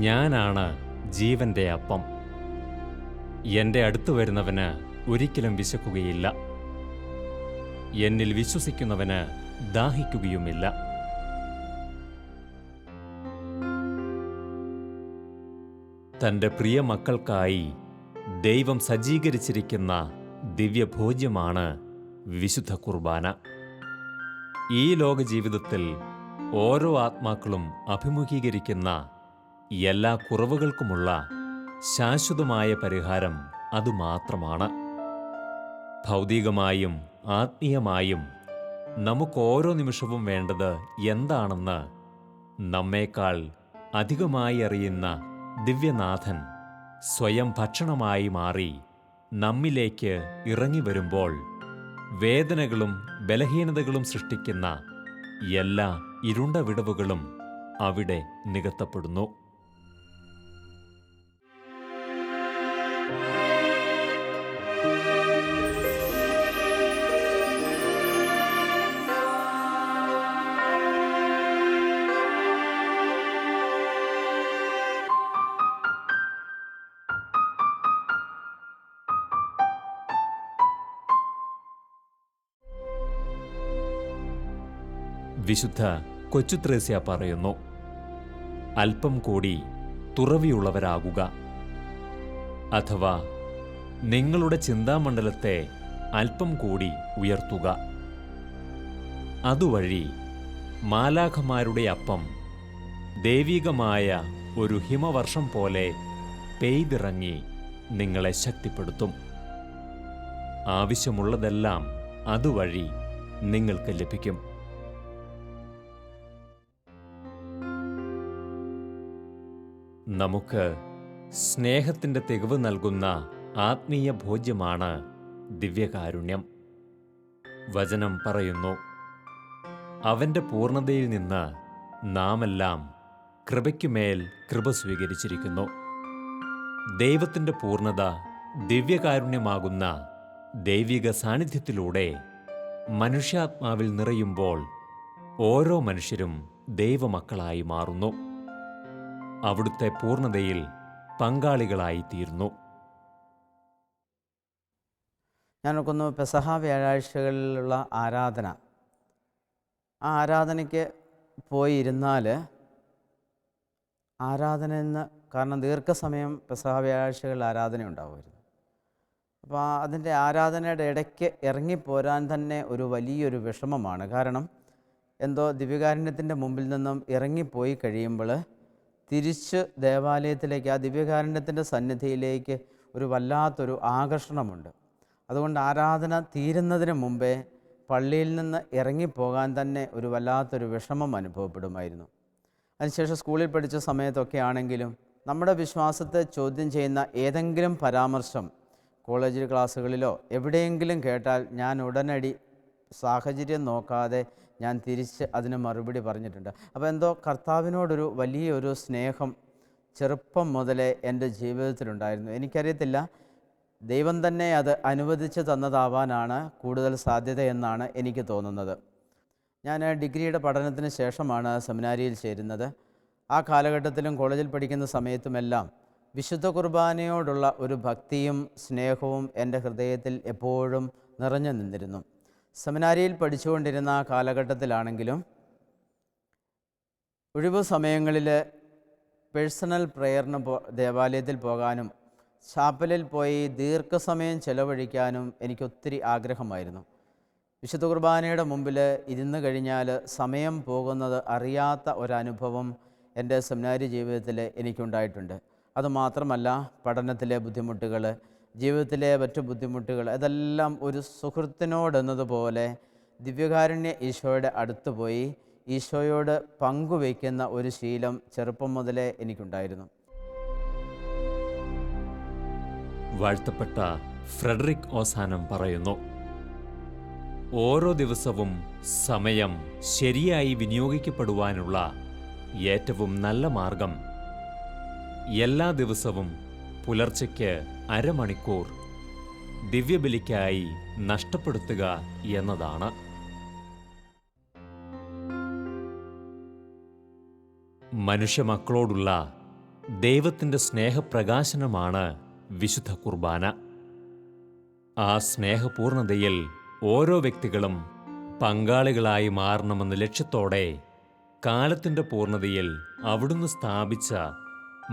ഞാനാണ് ജീവന്റെ അപ്പം. എൻ്റെ അടുത്ത് വരുന്നവന് ഒരിക്കലും വിശക്കുകയില്ല. എന്നിൽ വിശ്വസിക്കുന്നവന് ദാഹിക്കുകയുമില്ല. തൻ്റെ പ്രിയ മക്കൾക്കായി ദൈവം സജ്ജീകരിച്ചിരിക്കുന്ന ദിവ്യഭോജ്യമാണ് വിശുദ്ധ കുർബാന. ഈ ലോക ജീവിതത്തിൽ ഓരോ ആത്മാക്കളും അഭിമുഖീകരിക്കുന്ന എല്ലാ കുറവുകൾക്കുമുള്ള ശാശ്വതമായ പരിഹാരം അതുമാത്രമാണ്. ഭൗതികമായും ആത്മീയമായും നമുക്കോരോ നിമിഷവും വേണ്ടത് എന്താണെന്ന് നമ്മേക്കാൾ അധികമായി അറിയുന്ന ദിവ്യനാഥൻ സ്വയം ഭക്ഷണമായി മാറി നമ്മിലേക്ക് ഇറങ്ങി വരുമ്പോൾ വേദനകളും ബലഹീനതകളും സൃഷ്ടിക്കുന്ന എല്ലാ ഇരുണ്ട വിടവുകളും അവിടെ നികത്തപ്പെടുന്നു. വിശുദ്ധ കൊച്ചുത്രേസ്യ പറയുന്നു, അല്പം കൂടി തുറവിയുള്ളവരാകുക, അഥവാ നിങ്ങളുടെ ചിന്താമണ്ഡലത്തെ അല്പം കൂടി ഉയർത്തുക. അതുവഴി മാലാഖമാരുടെ അപ്പം ദൈവികമായ ഒരു ഹിമവർഷം പോലെ പെയ്തിറങ്ങി നിങ്ങളെ ശക്തിപ്പെടുത്തും. ആവശ്യമുള്ളതെല്ലാം അതുവഴി നിങ്ങൾക്ക് ലഭിക്കും. നമുക്ക് സ്നേഹത്തിൻ്റെ തികവ് നൽകുന്ന ആത്മീയ ഭോജ്യമാണ് ദിവ്യകാരുണ്യം. വചനം പറയുന്നു, അവൻ്റെ പൂർണ്ണതയിൽ നിന്ന് നാമെല്ലാം കൃപയ്ക്കുമേൽ കൃപ സ്വീകരിച്ചിരിക്കുന്നു. ദൈവത്തിൻ്റെ പൂർണ്ണത ദിവ്യകാരുണ്യമാകുന്ന ദൈവിക സാന്നിധ്യത്തിലൂടെ മനുഷ്യാത്മാവിൽ നിറയുമ്പോൾ ഓരോ മനുഷ്യരും ദൈവമക്കളായി മാറുന്നു. അവിടുത്തെ പൂർണ്ണതയിൽ പങ്കാളികളായിത്തീരുന്നു. ഞാൻ ഓർക്കുന്നു, പെസഹ വ്യാഴാഴ്ചകളിലുള്ള ആരാധന, ആ ആരാധനയ്ക്ക് പോയിരുന്നാൽ ആരാധനയെന്ന്, കാരണം ദീർഘസമയം പെസഹ വ്യാഴാഴ്ചകളിൽ ആരാധന ഉണ്ടാവുമായിരുന്നു. അപ്പോൾ അതിൻ്റെ ആരാധനയുടെ ഇടയ്ക്ക് ഇറങ്ങിപ്പോരാൻ തന്നെ ഒരു വലിയൊരു വിഷമമാണ്. കാരണം എന്തോ ദിവ്യകാരുണ്യത്തിൻ്റെ മുമ്പിൽ നിന്നും ഇറങ്ങിപ്പോയി കഴിയുമ്പോൾ തിരിച്ച് ദേവാലയത്തിലേക്ക്, ആ ദിവ്യകാരുണ്യത്തിൻ്റെ സന്നിധിയിലേക്ക് ഒരു വല്ലാത്തൊരു ആകർഷണമുണ്ട്. അതുകൊണ്ട് ആരാധന തീരുന്നതിന് മുമ്പേ പള്ളിയിൽ നിന്ന് ഇറങ്ങിപ്പോകാൻ തന്നെ ഒരു വല്ലാത്തൊരു വിഷമം അനുഭവപ്പെടുമായിരുന്നു. അതിനുശേഷം സ്കൂളിൽ പഠിച്ച സമയത്തൊക്കെ ആണെങ്കിലും നമ്മുടെ വിശ്വാസത്തെ ചോദ്യം ചെയ്യുന്ന ഏതെങ്കിലും പരാമർശം കോളേജ് ക്ലാസ്സുകളിലോ എവിടെയെങ്കിലും കേട്ടാൽ ഞാൻ ഉടനടി സാഹചര്യം നോക്കാതെ ഞാൻ തിരിച്ച് അതിന് മറുപടി പറഞ്ഞിട്ടുണ്ട്. അപ്പോൾ എന്തോ കർത്താവിനോടൊരു വലിയൊരു സ്നേഹം ചെറുപ്പം മുതലേ എൻ്റെ ജീവിതത്തിലുണ്ടായിരുന്നു. എനിക്കറിയത്തില്ല, ദൈവം തന്നെ അത് അനുവദിച്ച് തന്നതാവാനാണ് കൂടുതൽ സാധ്യതയെന്നാണ് എനിക്ക് തോന്നുന്നത്. ഞാൻ ഡിഗ്രിയുടെ പഠനത്തിന് ശേഷമാണ് സെമിനാരിയിൽ ചേരുന്നത്. ആ കാലഘട്ടത്തിലും കോളേജിൽ പഠിക്കുന്ന സമയത്തുമെല്ലാം വിശുദ്ധ കുർബാനയോടുള്ള ഒരു ഭക്തിയും സ്നേഹവും എൻ്റെ ഹൃദയത്തിൽ എപ്പോഴും നിറഞ്ഞു നിന്നിരുന്നു. സെമിനാരിയിൽ പഠിച്ചുകൊണ്ടിരുന്ന ആ കാലഘട്ടത്തിലാണെങ്കിലും ഒഴിവു സമയങ്ങളിൽ പേഴ്സണൽ പ്രയറിന് ദേവാലയത്തിൽ പോകാനും ചാപ്പലിൽ പോയി ദീർഘസമയം ചെലവഴിക്കാനും എനിക്കൊത്തിരി ആഗ്രഹമായിരുന്നു. വിശുദ്ധ കുർബാനയുടെ മുമ്പിൽ ഇരുന്ന് കഴിഞ്ഞാൽ സമയം പോകുന്നത് അറിയാത്ത ഒരനുഭവം എൻ്റെ സെമിനാരി ജീവിതത്തിൽ എനിക്കുണ്ടായിട്ടുണ്ട്. അതുമാത്രമല്ല, പഠനത്തിലെ ബുദ്ധിമുട്ടുകൾ, ജീവിതത്തിലെ മറ്റു ബുദ്ധിമുട്ടുകൾ, ഇതെല്ലാം ഒരു സുഹൃത്തിനോടെന്നതുപോലെ ദിവ്യകാരുണ്യ ഈശോയുടെ അടുത്ത് പോയി ഈശോയോട് പങ്കുവയ്ക്കുന്ന ഒരു ശീലം ചെറുപ്പം മുതലേ എനിക്കുണ്ടായിരുന്നു. വാഴ്ത്തപ്പെട്ട ഫ്രെഡറിക് ഓസാനം പറയുന്നു, ഓരോ ദിവസവും സമയം ശരിയായി വിനിയോഗിക്കപ്പെടുവാനുള്ള ഏറ്റവും നല്ല മാർഗം എല്ലാ ദിവസവും പുലർച്ചയ്ക്ക് അരമണിക്കൂർ ദിവ്യബലിക്കായി നഷ്ടപ്പെടുത്തുക എന്നതാണ്. മനുഷ്യമക്കളോടുള്ള ദൈവത്തിൻ്റെ സ്നേഹപ്രകാശനമാണ് വിശുദ്ധ കുർബാന. ആ സ്നേഹപൂർണതയിൽ ഓരോ വ്യക്തികളും പങ്കാളികളായി മാറണമെന്ന ലക്ഷ്യത്തോടെ കാലത്തിൻ്റെ പൂർണ്ണതയിൽ അവിടുന്ന് സ്ഥാപിച്ച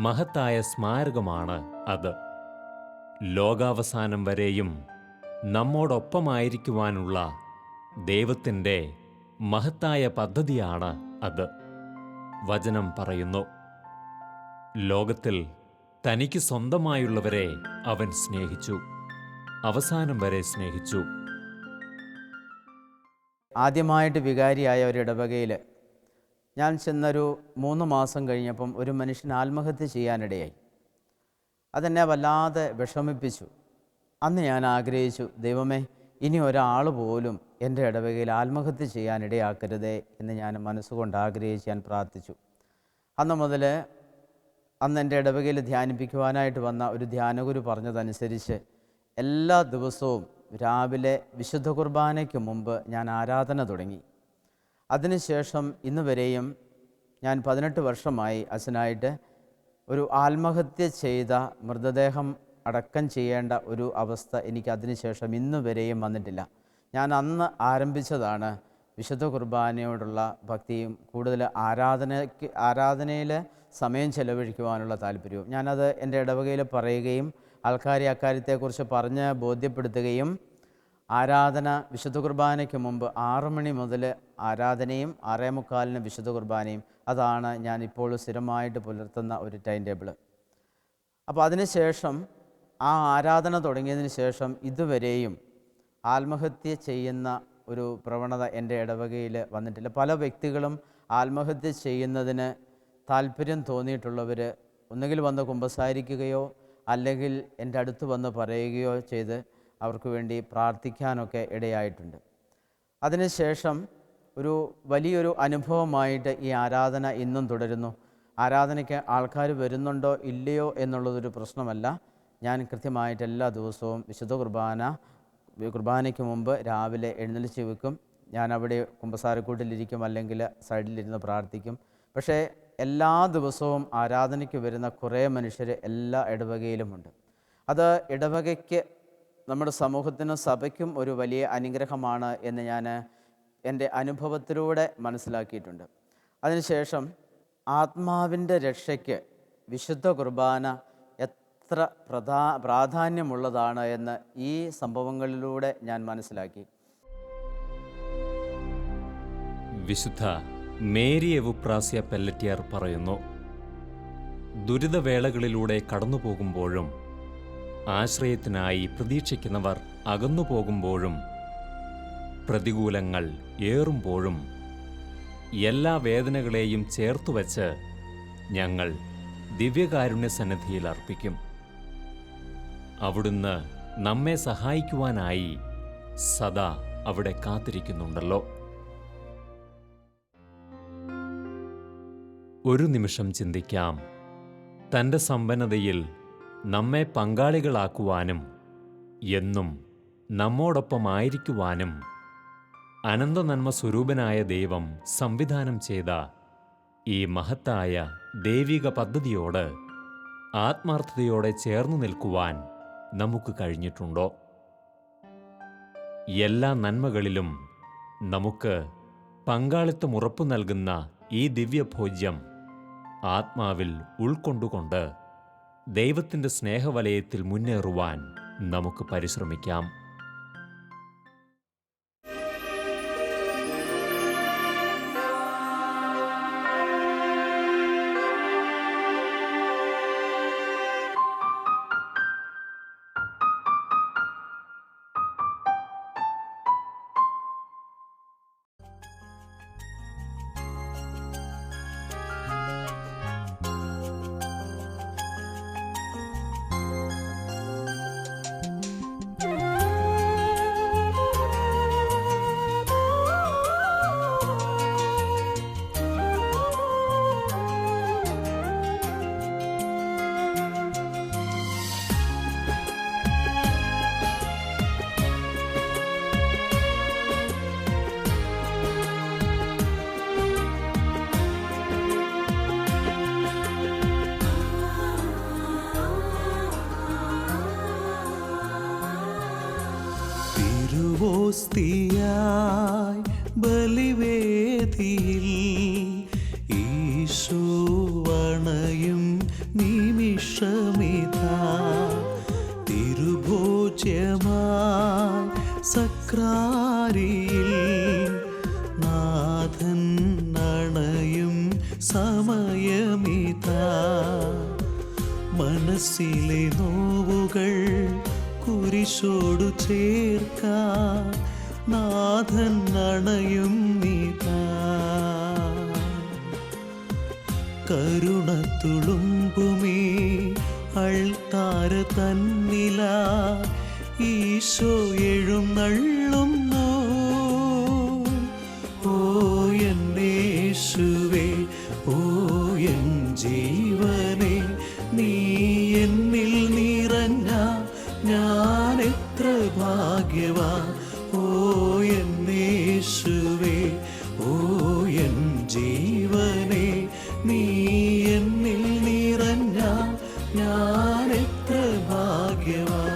മഹത്തായ സ്മാരകമാണ് അത്. ലോകാവസാനം വരെയും നമ്മോടൊപ്പമായിരിക്കുവാനുള്ള ദൈവത്തിൻ്റെ മഹത്തായ പദ്ധതിയാണ് അത്. വചനം പറയുന്നു, ലോകത്തിൽ തനിക്ക് സ്വന്തമായുള്ളവരെ അവൻ സ്നേഹിച്ചു, അവസാനം വരെ സ്നേഹിച്ചു. ആദ്യമായിട്ട് വികാരിയായ ഒരു ഇടവകയിൽ ഞാൻ ചെന്നൊരു 3 മാസം കഴിഞ്ഞപ്പം ഒരു മനുഷ്യൻ ആത്മഹത്യ ചെയ്യാനിടയായി. അതെന്നെ വല്ലാതെ വിഷമിപ്പിച്ചു. അന്ന് ഞാൻ ആഗ്രഹിച്ചു, ദൈവമേ, ഇനി ഒരാൾ പോലും എൻ്റെ ഇടവകയിൽ ആത്മഹത്യ ചെയ്യാനിടയാക്കരുതേ എന്ന് ഞാൻ മനസ്സുകൊണ്ട് ആഗ്രഹിച്ച് ഞാൻ പ്രാർത്ഥിച്ചു. അന്ന് മുതൽ അന്ന് എൻ്റെ ഇടവകയിൽ ധ്യാനിപ്പിക്കുവാനായിട്ട് വന്ന ഒരു ധ്യാനഗുരു പറഞ്ഞതനുസരിച്ച് എല്ലാ ദിവസവും രാവിലെ വിശുദ്ധ കുർബാനയ്ക്ക് മുമ്പ് ഞാൻ ആരാധന തുടങ്ങി. അതിനുശേഷം ഇന്ന് വരെയും ഞാൻ 18 വർഷമായി അച്ഛനായിട്ട് ഒരു ആത്മഹത്യ ചെയ്ത മൃതദേഹം അടക്കം ചെയ്യേണ്ട ഒരു അവസ്ഥ എനിക്ക് അതിനുശേഷം ഇന്ന് വരെയും വന്നിട്ടില്ല. ഞാൻ അന്ന് ആരംഭിച്ചതാണ് വിശുദ്ധ കുർബാനയോടുള്ള ഭക്തിയും കൂടുതൽ ആരാധനയിൽ സമയം ചെലവഴിക്കുവാനുള്ള താല്പര്യവും. ഞാനത് എൻ്റെ ഇടവകയിൽ പറയുകയും ആൾക്കാരെ അക്കാര്യത്തെക്കുറിച്ച് പറഞ്ഞ് ബോധ്യപ്പെടുത്തുകയും ആരാധന വിശുദ്ധ കുർബാനയ്ക്ക് മുമ്പ് 6 മണി മുതൽ ആരാധനയും 6:45 വിശുദ്ധ കുർബാനയും, അതാണ് ഞാൻ ഇപ്പോൾ സ്ഥിരമായിട്ട് പുലർത്തുന്ന ഒരു ടൈം ടേബിൾ. അപ്പോൾ അതിനുശേഷം ആ ആരാധന തുടങ്ങിയതിന് ശേഷം ഇതുവരെയും ആത്മഹത്യ ചെയ്യുന്ന ഒരു പ്രവണത എൻ്റെ ഇടവകയിൽ വന്നിട്ടില്ല. പല വ്യക്തികളും ആത്മഹത്യ ചെയ്യുന്നതിന് താല്പര്യം തോന്നിയിട്ടുള്ളവർ ഒന്നുകിൽ വന്ന് കുമ്പസാരിക്കുകയോ അല്ലെങ്കിൽ എൻ്റെ അടുത്ത് വന്ന് പറയുകയോ ചെയ്ത് അവർക്ക് വേണ്ടി പ്രാർത്ഥിക്കാനൊക്കെ ഇടയായിട്ടുണ്ട്. അതിനുശേഷം ഒരു വലിയൊരു അനുഭവമായിട്ട് ഈ ആരാധന ഇന്നും തുടരുന്നു. ആരാധനയ്ക്ക് ആൾക്കാർ വരുന്നുണ്ടോ ഇല്ലയോ എന്നുള്ളതൊരു പ്രശ്നമല്ല. ഞാൻ കൃത്യമായിട്ട് എല്ലാ ദിവസവും വിശുദ്ധ കുർബാനയ്ക്ക് മുമ്പ് രാവിലെ എഴുന്നള്ളിച്ച് വെക്കും. ഞാൻ അവിടെ കുമ്പസാരക്കൂട്ടിലിരിക്കും, അല്ലെങ്കിൽ സൈഡിലിരുന്ന് പ്രാർത്ഥിക്കും. പക്ഷേ എല്ലാ ദിവസവും ആരാധനയ്ക്ക് വരുന്ന കുറേ മനുഷ്യർ എല്ലാ ഇടവകയിലുമുണ്ട്. അത് ഇടവകയ്ക്ക്, നമ്മുടെ സമൂഹത്തിനും സഭയ്ക്കും ഒരു വലിയ അനുഗ്രഹമാണ് എന്ന് ഞാൻ എൻ്റെ അനുഭവത്തിലൂടെ മനസ്സിലാക്കിയിട്ടുണ്ട്. അതിനുശേഷം ആത്മാവിൻ്റെ രക്ഷയ്ക്ക് വിശുദ്ധ കുർബാന എത്ര പ്രാധാന്യമുള്ളതാണ് എന്ന് ഈ സംഭവങ്ങളിലൂടെ ഞാൻ മനസ്സിലാക്കി. വിശുദ്ധ മേരി എവുപ്രാസ്യ പെല്ലറ്റിയർ പറയുന്നു, ദുരിതവേളകളിലൂടെ കടന്നുപോകുമ്പോഴും ആശ്രയത്തിനായി പ്രതീക്ഷിക്കുന്നവർ അകന്നുപോകുമ്പോഴും പ്രതികൂലങ്ങൾ ഏറുമ്പോഴും എല്ലാ വേദനകളെയും ചേർത്തുവച്ച് ഞങ്ങൾ ദിവ്യകാരുണ്യ സന്നിധിയിൽ അർപ്പിക്കും. അവിടുന്ന് നമ്മെ സഹായിക്കുവാനായി സദാ അവിടെ കാത്തിരിക്കുന്നുണ്ടല്ലോ. ഒരു നിമിഷം ചിന്തിക്കാം. തൻ്റെ സമ്പന്നതയിൽ നമ്മെ പങ്കാളികളാക്കുവാനും എന്നും നമ്മോടൊപ്പമായിരിക്കുവാനും അനന്തനന്മ സ്വരൂപനായ ദൈവം സംവിധാനം ചെയ്ത ഈ മഹത്തായ ദൈവിക പദ്ധതിയോട് ആത്മാർത്ഥതയോടെ ചേർന്നു നിൽക്കുവാൻ നമുക്ക് കഴിഞ്ഞിട്ടുണ്ടോ? എല്ലാ നന്മകളിലും നമുക്ക് പങ്കാളിത്തം ഉറപ്പു നൽകുന്ന ഈ ദിവ്യഭോജ്യം ആത്മാവിൽ ഉൾക്കൊണ്ടുകൊണ്ട് ദൈവത്തിൻ്റെ സ്നേഹവലയത്തിൽ മുന്നേറുവാൻ നമുക്ക് പരിശ്രമിക്കാം. തിരുവോസ്തിയായി ബലിവേദിയിൽ ഈശോ അണയും നിമിഷമിതാ. തിരുഭോജ്യമായി സക്രാരിയിൽ നാഥൻ അണയും സമയമിതാ. മനസ്സിലെ നോവുകൾ കുരിശോടു ചേർക്കാൻ നാഥൻ അണയും നീതാ. കരുണ തുളുമ്പുമേ അൾത്താര തന്നില ഈശോ എഴുന്നള്ളുന്നു. ഓ എൻ യേശുവേ, ഓ എൻ ജീവനേ, നീ എന്നിൽ നിറഞ്ഞ ഞാൻ എത്ര ഭാഗ്യവാൻ. ഓ എൻ യേശുവേ, ഓ എൻ ജീവനേ, നീ എന്നിൽ നിറഞ്ഞ ഞാൻ എത്ര ഭാഗ്യവാൻ.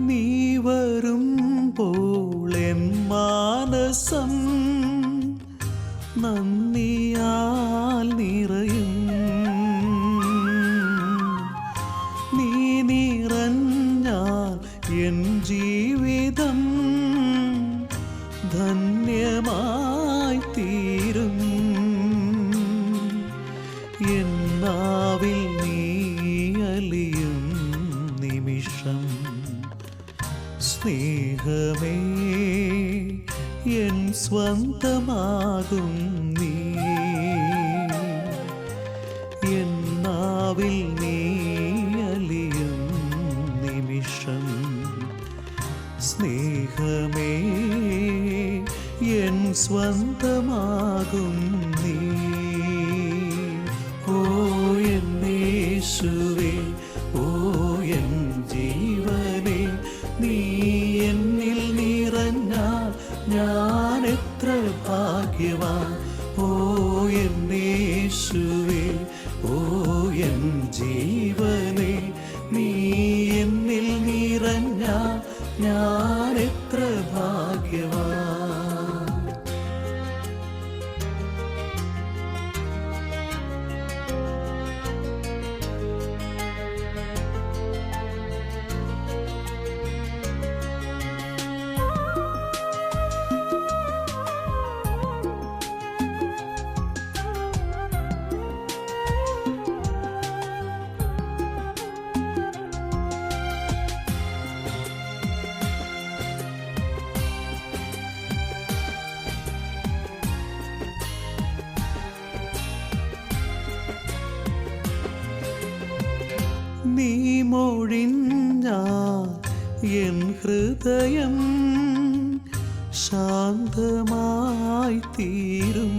നീ വരുമ്പോൾ എൻ മാനസം നന്ദിയാൽ നിറയും. നീ നിറഞ്ഞാൽ എൻ ജീവിതം ധന്യമായി തീരും. എന്നാവിൽ നീ അലിയും നിമിഷം സ്നേഹമേ എൻ സ്വന്തമാകും നീ. എന്നാവിൽ നീ അലിയും നിമിഷം സ്നേഹമേ എൻ സ്വന്തമാകും നീ. ഓ എൻ യേശുവേ, ഓ എൻ ജീവനേ, നീ എന്നിൽ നിറഞ്ഞ ഞാൻ എത്ര ഭാഗ്യവാൻ. ഓ എൻ യേശുവേ, ഓ എൻ ജീവനേ, നീ എന്നിൽ നിറഞ്ഞ ഞാൻ എത്ര ഭാഗ്യവാൻ. നീ മൊഴിഞ്ഞാൽ എൻ ഹൃദയം ശാന്തമായി തീരും.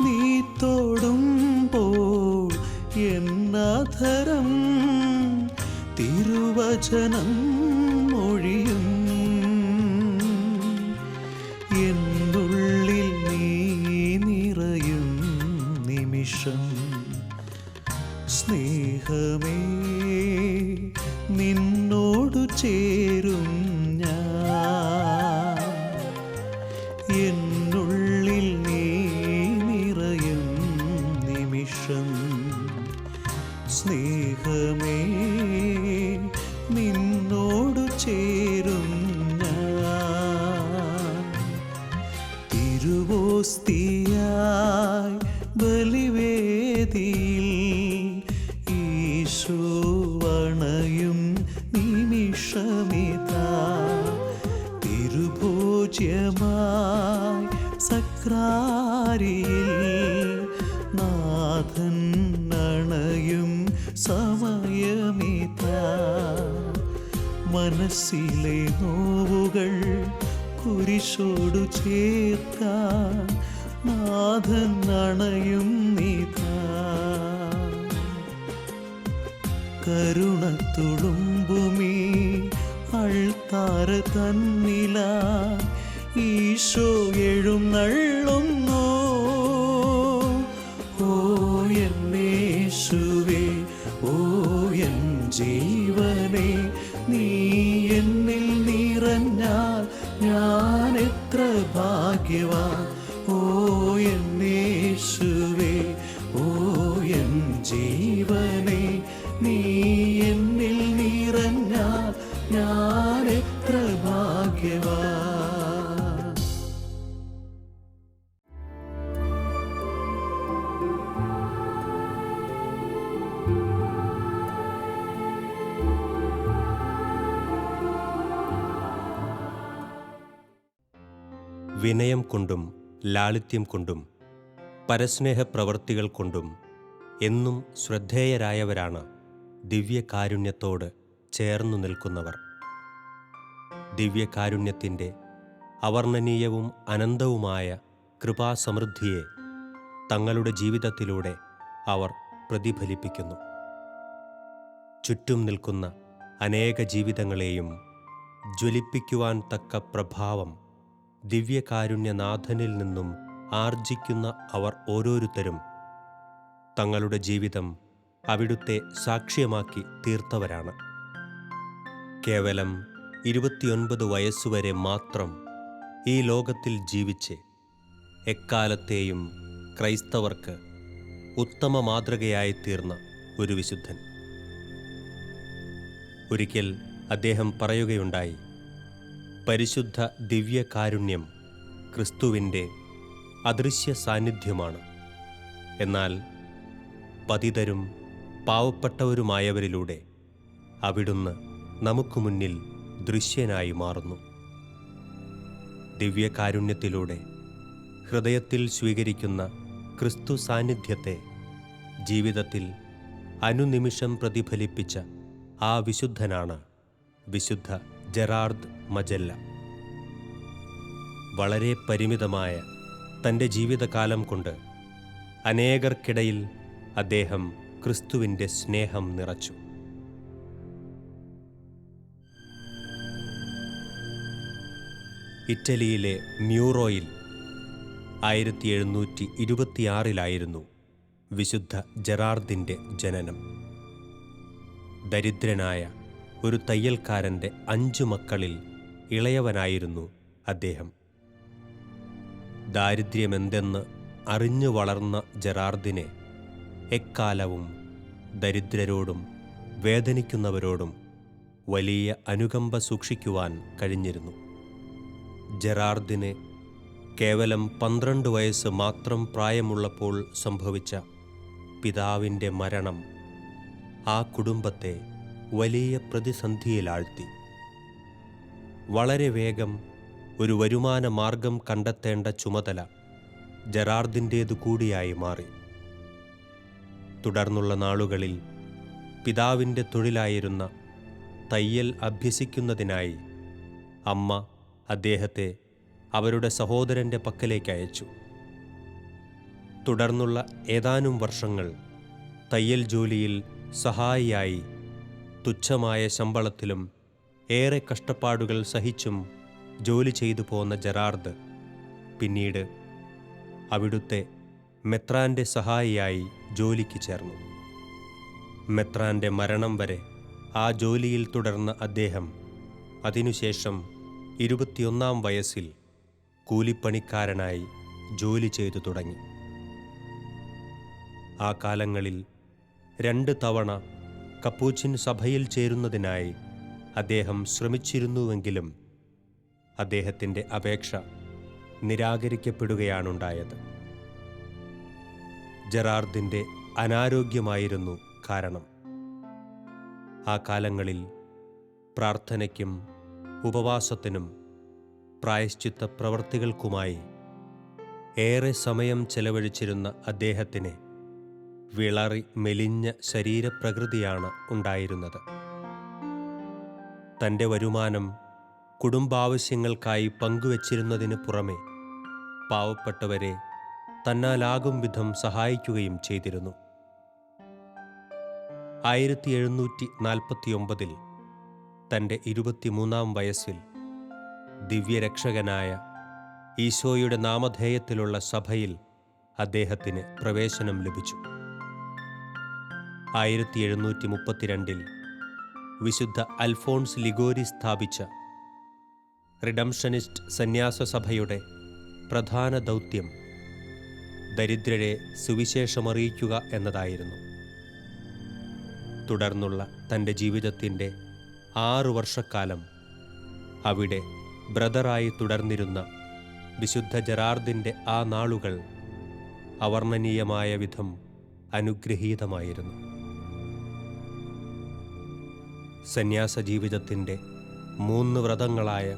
നീ തൊടുമ്പോൾ എൻ അധരം തിരുവചനം മൊഴിയും. എന്നുള്ളിൽ നീ നിറയും നിമിഷം സ്നേഹമേ നിന്നോടു ചേരും ഞാൻ. എന്നുള്ളിൽ നീ നിറയും നിമിഷം സ്നേഹമേ നിന്നോടു ചേരും ഞാൻ. തിരുവോസ്തിയായി ബലിവേദിയിൽ ഈശോ അണയും നിമിഷമിതാ. തിരുഭോജ്യമായി സക്രാരിയിൽ മനസ്സിലെ നോവുകൾ കുരിശോടു ചേർക്കാൻ നാഥൻ അണയും നീതാ. കരുണത്തുളുമ്പുമീ അൾത്താര തന്നില ഈശോ എഴുന്നള്ളുന്നു. ഓ എന്നേശുവേ, ഓ എൻ ജീവനേ, നീ എന്നിൽ നിറഞ്ഞാൽ ഞാൻ എത്ര ഭാഗ്യവാൻ. ഓ എന്നേശുവേ, ഓ എൻ ജീവനേ, നീ എന്നിൽ നിറഞ്ഞാൽ ഞാൻ എത്ര ഭാഗ്യവാൻ. വിനയം കൊണ്ടും ലാളിത്യം കൊണ്ടും പരസ്നേഹപ്രവർത്തികൾ കൊണ്ടും എന്നും ശ്രദ്ധേയരായവരാണ് ദിവ്യകാരുണ്യത്തോട് ചേർന്നു നിൽക്കുന്നവർ. ദിവ്യകാരുണ്യത്തിൻ്റെ അവർണ്ണനീയവും അനന്തവുമായ കൃപാസമൃദ്ധിയെ തങ്ങളുടെ ജീവിതത്തിലൂടെ അവർ പ്രതിഫലിപ്പിക്കുന്നു. ചുറ്റും നിൽക്കുന്ന അനേക ജീവിതങ്ങളെയും ജ്വലിപ്പിക്കുവാൻ തക്ക പ്രഭാവം ദിവ്യകാരുണ്യനാഥനിൽ നിന്നും ആർജിക്കുന്ന അവർ ഓരോരുത്തരും തങ്ങളുടെ ജീവിതം അവിടുത്തെ സാക്ഷ്യമാക്കി തീർത്തവരാണ്. കേവലം 29 വയസ്സുവരെ മാത്രം ഈ ലോകത്തിൽ ജീവിച്ച് എക്കാലത്തെയും ക്രൈസ്തവർക്ക് ഉത്തമ മാതൃകയായി തീർന്ന ഒരു വിശുദ്ധൻ. ഒരിക്കൽ അദ്ദേഹം പറയുകയുണ്ടായി, പരിശുദ്ധ ദിവ്യകാരുണ്യം ക്രിസ്തുവിൻ്റെ അദൃശ്യ സാന്നിധ്യമാണ്. എന്നാൽ പതിതരും പാവപ്പെട്ടവരുമായവരിലൂടെ അവിടുന്ന് നമുക്ക് മുന്നിൽ ദൃശ്യനായി മാറുന്നു. ദിവ്യകാരുണ്യത്തിലൂടെ ഹൃദയത്തിൽ സ്വീകരിക്കുന്ന ക്രിസ്തു സാന്നിധ്യത്തെ ജീവിതത്തിൽ അനുനിമിഷം പ്രതിഫലിപ്പിച്ച ആ വിശുദ്ധനാണ് വിശുദ്ധ ജെറാർഡ് മജല്ല. വളരെ പരിമിതമായ തൻ്റെ ജീവിതകാലം കൊണ്ട് അനേകർക്കിടയിൽ അദ്ദേഹം ക്രിസ്തുവിൻ്റെ സ്നേഹം നിറച്ചു. ഇറ്റലിയിലെ മ്യൂറോയിൽ 1726 വിശുദ്ധ ജെറാർദിൻ്റെ ജനനം. ദരിദ്രനായ ഒരു തയ്യൽക്കാരൻ്റെ 5 മക്കളിൽ ഇളയവനായിരുന്നു അദ്ദേഹം. ദാരിദ്ര്യമെന്തെന്ന് അറിഞ്ഞു വളർന്ന ജെറാർദിനെ എക്കാലവും ദരിദ്രരോടും വേദനിക്കുന്നവരോടും വലിയ അനുകമ്പ സൂക്ഷിക്കുവാൻ കഴിഞ്ഞിരുന്നു. ജെറാർദിന് കേവലം 12 വയസ്സ് മാത്രം പ്രായമുള്ളപ്പോൾ സംഭവിച്ച പിതാവിൻ്റെ മരണം ആ കുടുംബത്തെ വലിയ പ്രതിസന്ധിയിലാഴ്ത്തി. വളരെ വേഗം ഒരു വരുമാന മാർഗം കണ്ടെത്തേണ്ട ചുമതല ജെറാർദിൻ്റേതു കൂടിയായി മാറി. തുടർന്നുള്ള നാളുകളിൽ പിതാവിൻ്റെ തൊഴിലായിരുന്ന തയ്യൽ അഭ്യസിക്കുന്നതിനായി അമ്മ അദ്ദേഹത്തെ അവരുടെ സഹോദരൻ്റെ പക്കലേക്ക് അയച്ചു. തുടർന്നുള്ള ഏതാനും വർഷങ്ങൾ തയ്യൽ ജോലിയിൽ സഹായിയായി തുച്ഛമായ ശമ്പളത്തിലും ഏറെ കഷ്ടപ്പാടുകൾ സഹിച്ചും ജോലി ചെയ്തു പോന്ന ജെറാർഡ് പിന്നീട് അവിടുത്തെ മെത്രാൻ്റെ സഹായിയായി ജോലിക്ക് ചേർന്നു. മെത്രാൻ്റെ മരണം വരെ ആ ജോലിയിൽ തുടർന്ന അദ്ദേഹം അതിനുശേഷം 21-ാം വയസ്സിൽ കൂലിപ്പണിക്കാരനായി ജോലി ചെയ്തു തുടങ്ങി. ആ കാലങ്ങളിൽ 2 തവണ കപ്പൂച്ചിൻ സഭയിൽ ചേരുന്നതിനായി അദ്ദേഹം ശ്രമിച്ചിരുന്നുവെങ്കിലും അദ്ദേഹത്തിൻ്റെ അപേക്ഷ നിരാകരിക്കപ്പെടുകയാണുണ്ടായത്. ജെറാർദിൻ്റെ അനാരോഗ്യമായിരുന്നു കാരണം. ആ കാലങ്ങളിൽ പ്രാർത്ഥനയ്ക്കും ഉപവാസത്തിനും പ്രായശ്ചിത്ത പ്രവൃത്തികൾക്കുമായി ഏറെ സമയം ചെലവഴിച്ചിരുന്ന അദ്ദേഹത്തിന് വിളറി മെലിഞ്ഞ ശരീരപ്രകൃതിയാണ് ഉണ്ടായിരുന്നത്. തൻ്റെ വരുമാനം കുടുംബാവശ്യങ്ങൾക്കായി പങ്കുവച്ചിരുന്നതിന് പുറമെ പാവപ്പെട്ടവരെ തന്നാലാകും വിധം സഹായിക്കുകയും ചെയ്തിരുന്നു. 1749 തൻ്റെ 23-ാം വയസ്സിൽ ദിവ്യരക്ഷകനായ ഈശോയുടെ നാമധേയത്തിലുള്ള സഭയിൽ അദ്ദേഹത്തിന് പ്രവേശനം ലഭിച്ചു. 1732 വിശുദ്ധ അൽഫോൺസ് ലിഗോരി സ്ഥാപിച്ച റിഡംഷനിസ്റ്റ് സന്യാസ സഭയുടെ പ്രധാന ദൗത്യം ദരിദ്രരെ സുവിശേഷമറിയിക്കുക എന്നതായിരുന്നു. തുടർന്നുള്ള തൻ്റെ ജീവിതത്തിൻ്റെ 6 വർഷക്കാലം അവിടെ ബ്രദറായി തുടർന്നിരുന്ന വിശുദ്ധ ജെറാർദിൻ്റെ ആ നാളുകൾ അവർണ്ണനീയമായ വിധം അനുഗ്രഹീതമായിരുന്നു. സന്യാസ ജീവിതത്തിൻ്റെ 3 വ്രതങ്ങളായ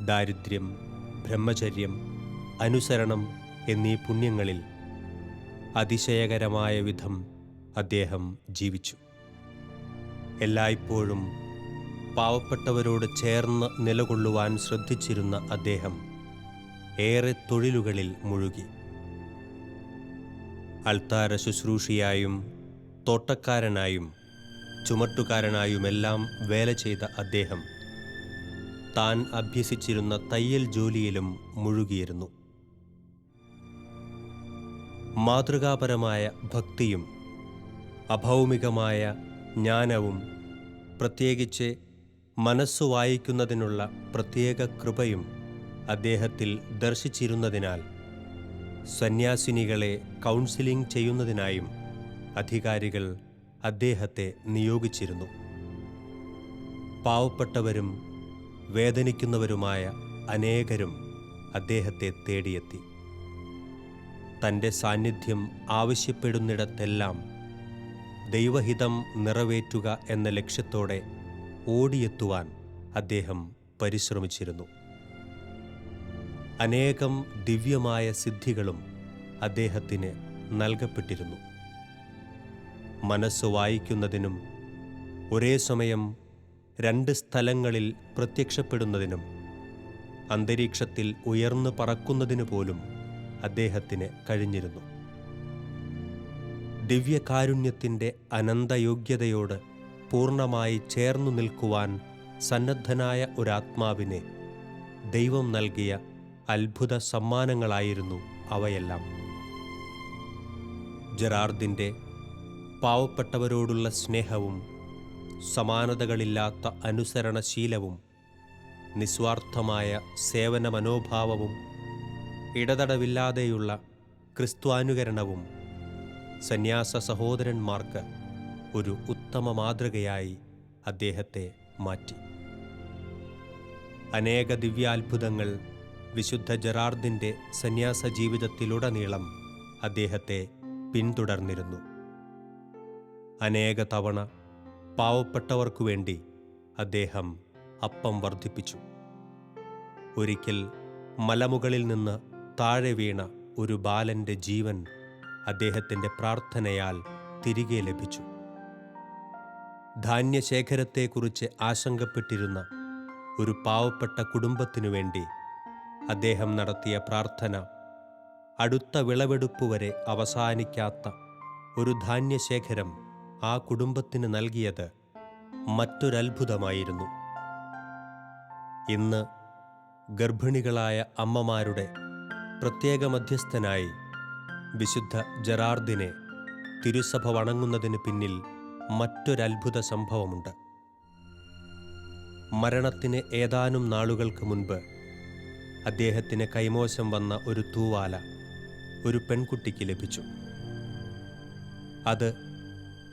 ദാരിദ്ര്യം, ബ്രഹ്മചര്യം, അനുസരണം എന്നീ പുണ്യങ്ങളിൽ അതിശയകരമായ വിധം അദ്ദേഹം ജീവിച്ചു. എല്ലായ്പ്പോഴും പാവപ്പെട്ടവരോട് ചേർന്ന് നിലകൊള്ളുവാൻ ശ്രദ്ധിച്ചിരുന്ന അദ്ദേഹം ഏറെ തൊഴിലുകളിൽ മുഴുകി. അൾത്താര ശുശ്രൂഷയായും തോട്ടക്കാരനായും ചുമട്ടുകാരനായുമെല്ലാം വേല ചെയ്ത അദ്ദേഹം താൻ അഭ്യസിച്ചിരുന്ന തയ്യൽ ജോലിയിലും മുഴുകിയിരുന്നു. മാതൃകാപരമായ ഭക്തിയും അഭൗമികമായ ജ്ഞാനവും പ്രത്യേകിച്ച് മനസ്സു വായിക്കുന്നതിനുള്ള പ്രത്യേക കൃപയും അദ്ദേഹത്തിൽ ദർശിച്ചിരുന്നതിനാൽ സന്യാസിനികളെ കൗൺസിലിംഗ് ചെയ്യുന്നതിനായും അധികാരികൾ അദ്ദേഹത്തെ നിയോഗിച്ചിരുന്നു. പാവപ്പെട്ടവരും വേദനിക്കുന്നവരുമായ അനേകരും അദ്ദേഹത്തെ തേടിയെത്തി. തൻ്റെ സാന്നിധ്യം ആവശ്യപ്പെടുന്നിടത്തെല്ലാം ദൈവഹിതം നിറവേറ്റുക എന്ന ലക്ഷ്യത്തോടെ ഓടിയെത്തുവാൻ അദ്ദേഹം പരിശ്രമിച്ചിരുന്നു. അനേകം ദിവ്യമായ സിദ്ധികളും അദ്ദേഹത്തിന് നൽകപ്പെട്ടിരുന്നു. മനസ്സ് വായിക്കുന്നതിനും ഒരേ സമയം 2 സ്ഥലങ്ങളിൽ പ്രത്യക്ഷപ്പെടുന്നതിനും അന്തരീക്ഷത്തിൽ ഉയർന്നു പറക്കുന്നതിനു പോലും അദ്ദേഹത്തിന് കഴിഞ്ഞിരുന്നു. ദിവ്യകാരുണ്യത്തിൻ്റെ അനന്തയോഗ്യതയോട് പൂർണ്ണമായി ചേർന്നു നിൽക്കുവാൻ സന്നദ്ധനായ ഒരാത്മാവിനെ ദൈവം നൽകിയ അത്ഭുത സമ്മാനങ്ങളായിരുന്നു അവയെല്ലാം. ജെറാർദിൻ്റെ പാവപ്പെട്ടവരോടുള്ള സ്നേഹവും സമാനതകളില്ലാത്ത അനുസരണശീലവും നിസ്വാർത്ഥമായ സേവന മനോഭാവവും ഇടതടവില്ലാതെയുള്ള ക്രിസ്ത്വാനുകരണവും സന്യാസ സഹോദരന്മാർക്ക് ഒരു ഉത്തമ മാതൃകയായി അദ്ദേഹത്തെ മാറ്റി. അനേക ദിവ്യാത്ഭുതങ്ങൾ വിശുദ്ധ ജെറാർദിൻ്റെ സന്യാസ ജീവിതത്തിലുടനീളം അദ്ദേഹത്തെ പിന്തുടർന്നിരുന്നു. അനേക തവണ പാവപ്പെട്ടവർക്കു വേണ്ടി അദ്ദേഹം അപ്പം വർദ്ധിപ്പിച്ചു. ഒരിക്കൽ മലമുകളിൽ നിന്ന് താഴെ വീണ ഒരു ബാലൻ്റെ ജീവൻ അദ്ദേഹത്തിൻ്റെ പ്രാർത്ഥനയാൽ തിരികെ ലഭിച്ചു. ധാന്യശേഖരത്തെക്കുറിച്ച് ആശങ്കപ്പെട്ടിരുന്ന ഒരു പാവപ്പെട്ട കുടുംബത്തിനു വേണ്ടി അദ്ദേഹം നടത്തിയ പ്രാർത്ഥന അടുത്ത വിളവെടുപ്പ് വരെ അവസാനിക്കാത്ത ഒരു ധാന്യശേഖരം ആ കുടുംബത്തിന് നൽകിയത് മറ്റൊരത്ഭുതമായിരുന്നു. ഇന്ന് ഗർഭിണികളായ അമ്മമാരുടെ പ്രത്യേക മധ്യസ്ഥനായി വിശുദ്ധ ജെറാർദിനെ തിരുസഭ വണങ്ങുന്നതിന് പിന്നിൽ മറ്റൊരത്ഭുത സംഭവമുണ്ട്. മരണത്തിന് ഏതാനും നാളുകൾക്ക് മുൻപ് അദ്ദേഹത്തിന് കൈമോശം വന്ന ഒരു തൂവാല ഒരു പെൺകുട്ടിക്ക് ലഭിച്ചു. അത്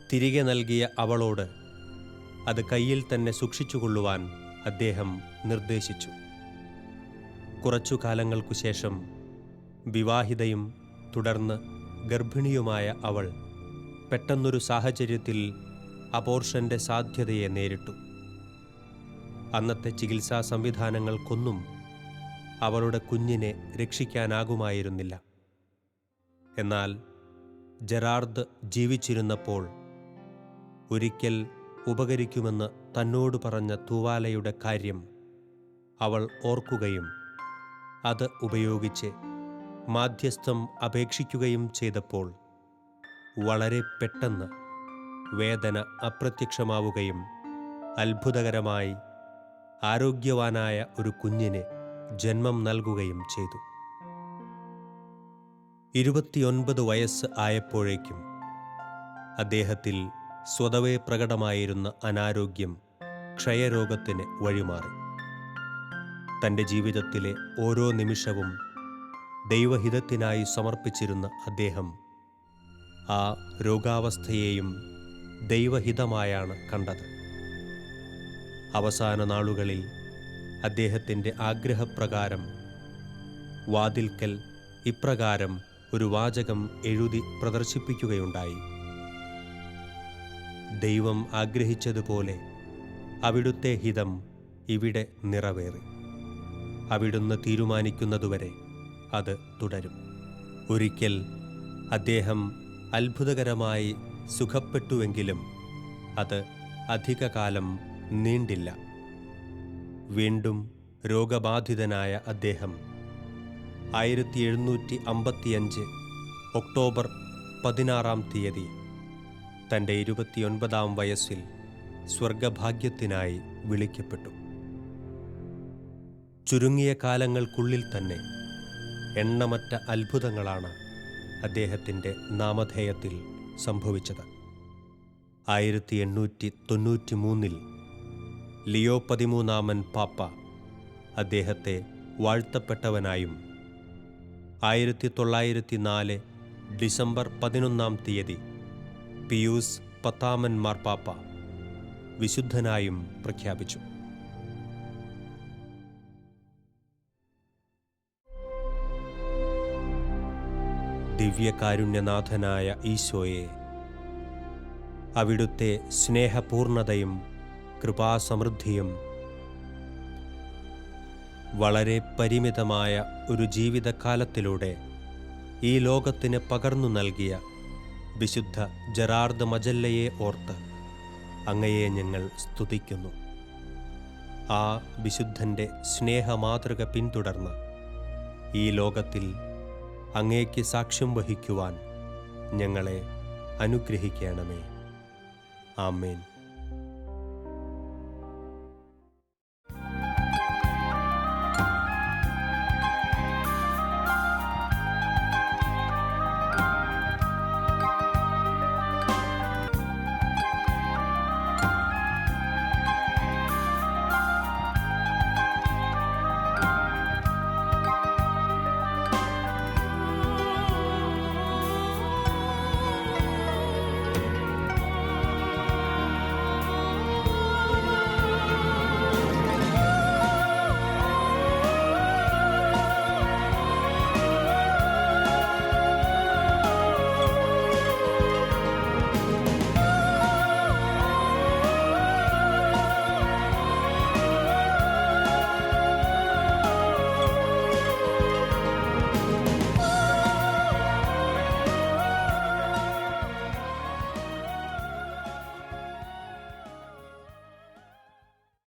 തിരികെ നൽകിയ അവളോട് അത് കയ്യിൽ തന്നെ സൂക്ഷിച്ചുകൊള്ളുവാൻ അദ്ദേഹം നിർദ്ദേശിച്ചു. കുറച്ചു കാലങ്ങൾക്കു ശേഷം വിവാഹിതയും തുടർന്ന് ഗർഭിണിയുമായ അവൾ പെട്ടെന്നൊരു സാഹചര്യത്തിൽ അബോർഷന്റെ സാധ്യതയെ നേരിട്ടു. അന്നത്തെ ചികിത്സാ സംവിധാനങ്ങൾക്കൊന്നും അവളുടെ കുഞ്ഞിനെ രക്ഷിക്കാനാകുമായിരുന്നില്ല. എന്നാൽ ജെറാർദ് ജീവിച്ചിരുന്നപ്പോൾ ഒരിക്കൽ ഉപകരിക്കുമെന്ന് തന്നോട് പറഞ്ഞ തൂവാലയുടെ കാര്യം അവൾ ഓർക്കുകയും അത് ഉപയോഗിച്ച് മാധ്യസ്ഥം അപേക്ഷിക്കുകയും ചെയ്തപ്പോൾ വളരെ പെട്ടെന്ന് വേദന അപ്രത്യക്ഷമാവുകയും അത്ഭുതകരമായി ആരോഗ്യവാനായ ഒരു കുഞ്ഞിന് ജന്മം നൽകുകയും ചെയ്തു. 29 വയസ്സ് ആയപ്പോഴേക്കും അദ്ദേഹത്തിൽ സ്വതവേ പ്രകടമായിരുന്ന അനാരോഗ്യം ക്ഷയരോഗത്തിന് വഴിമാറി. തൻ്റെ ജീവിതത്തിലെ ഓരോ നിമിഷവും ദൈവഹിതത്തിനായി സമർപ്പിച്ചിരുന്ന അദ്ദേഹം ആ രോഗാവസ്ഥയെയും ദൈവഹിതമായാണ് കണ്ടത്. അവസാന നാളുകളിൽ അദ്ദേഹത്തിൻ്റെ ആഗ്രഹപ്രകാരം വാതിൽക്കൽ ഇപ്രകാരം ഒരു വാചകം എഴുതി പ്രദർശിപ്പിക്കുകയുണ്ടായി: ദൈവം ആഗ്രഹിച്ചതുപോലെ അവിടുത്തെ ഹിതം ഇവിടെ നിറവേറി. അവിടുന്ന് തീരുമാനിക്കുന്നതുവരെ അത് തുടരും. ഒരിക്കൽ അദ്ദേഹം അത്ഭുതകരമായി സുഖപ്പെട്ടുവെങ്കിലും അത് അധികകാലം നീണ്ടില്ല. വീണ്ടും രോഗബാധിതനായ അദ്ദേഹം 1755 ഒക്ടോബർ 16 തൻ്റെ 29 വയസ്സിൽ സ്വർഗഭാഗ്യത്തിനായി വിളിക്കപ്പെട്ടു. ചുരുങ്ങിയ കാലങ്ങൾക്കുള്ളിൽ തന്നെ എണ്ണമറ്റ അത്ഭുതങ്ങളാണ് അദ്ദേഹത്തിൻ്റെ നാമധേയത്തിൽ സംഭവിച്ചത്. 1893 ലിയോ 13 പാപ്പ അദ്ദേഹത്തെ വാഴ്ത്തപ്പെട്ടവനായും 1904 ഡിസംബർ 11 പിയൂസ് 10 മാർപ്പാപ്പ വിശുദ്ധനായും പ്രഖ്യാപിച്ചു. ദിവ്യകാരുണ്യനാഥനായ ഈശോയെ, അവിടുത്തെ സ്നേഹപൂർണതയും കൃപാസമൃദ്ധിയും വളരെ പരിമിതമായ ഒരു ജീവിതകാലത്തിലൂടെ ഈ ലോകത്തിന് പകർന്നു നൽകിയ വിശുദ്ധ ജെറാർഡ് മജല്ലയെ ഓർത്ത് അങ്ങയെ ഞങ്ങൾ സ്തുതിക്കുന്നു. ആ വിശുദ്ധൻ്റെ സ്നേഹമാതൃക പിന്തുടർന്ന് ഈ ലോകത്തിൽ അങ്ങേക്ക് സാക്ഷ്യം വഹിക്കുവാൻ ഞങ്ങളെ അനുഗ്രഹിക്കണമേ. ആമേൻ.